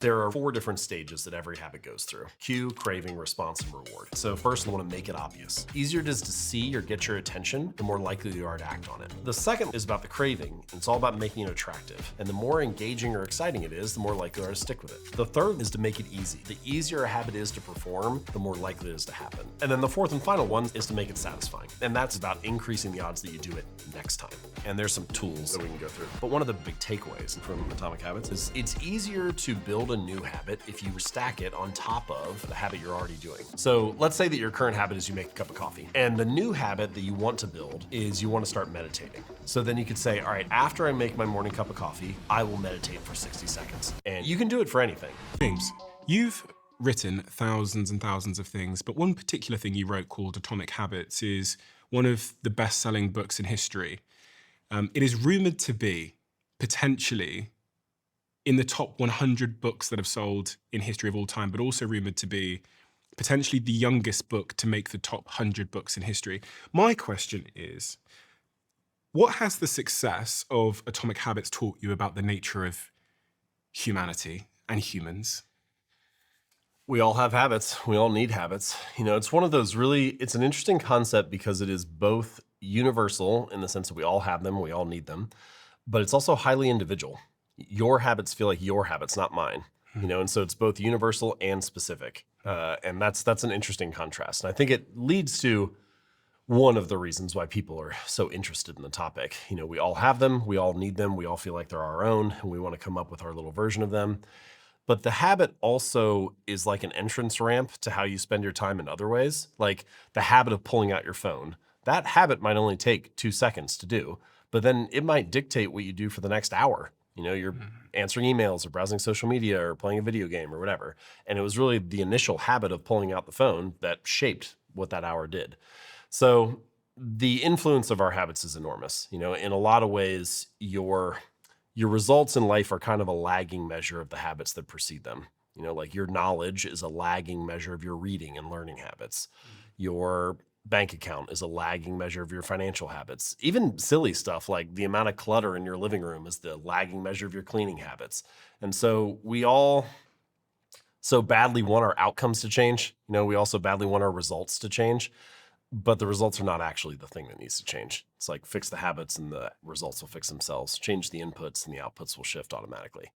There are 4 different stages that every habit goes through: cue, craving, response, and reward. So first, you want to make it obvious. The easier it is to see or get your attention, the more likely you are to act on it. The second is about the craving. It's all about making it attractive. And the more engaging or exciting it is, the more likely you are to stick with it. The third is to make it easy. The easier a habit is to perform, the more likely it is to happen. And then the fourth and final one is to make it satisfying. And that's about increasing the odds that you do it next time. And there's some tools that we can go through. But one of the big takeaways from Atomic Habits is it's easier to build a new habit if you stack it on top of the habit you're already doing. So let's say that your current habit is you make a cup of coffee, and the new habit that you want to build is you want to start meditating. So then you could say, all right, after I make my morning cup of coffee, I will meditate for 60 seconds. And you can do it for anything. James, you've written thousands and thousands of things, but one particular thing you wrote called Atomic Habits is one of the best-selling books in history. It is rumored to be potentially in the top 100 books that have sold in history of all time, but also rumored to be potentially the youngest book to make the top 100 books in history. My question is, what has the success of Atomic Habits taught you about the nature of humanity and humans? We all have habits. We all need habits. It's one of those it's an interesting concept because it is both universal in the sense that we all have them, we all need them, but it's also highly individual. Your habits feel like your habits, not mine. And so it's both universal and specific. And that's an interesting contrast. And I think it leads to one of the reasons why people are so interested in the topic. We all have them, we all need them, we all feel like they're our own, and we want to come up with our little version of them. But the habit also is like an entrance ramp to how you spend your time in other ways. Like the habit of pulling out your phone. That habit might only take 2 seconds to do, but then it might dictate what you do for the next hour. You're answering emails or browsing social media or playing a video game or whatever. And it was really the initial habit of pulling out the phone that shaped what that hour did. So the influence of our habits is enormous. In a lot of ways, your results in life are kind of a lagging measure of the habits that precede them. Like your knowledge is a lagging measure of your reading and learning habits. Your bank account is a lagging measure of your financial habits. Even silly stuff like the amount of clutter in your living room is the lagging measure of your cleaning habits. And so we all so badly want our outcomes to change. We also badly want our results to change, but the results are not actually the thing that needs to change. It's like fix the habits and the results will fix themselves. Change the inputs and the outputs will shift automatically.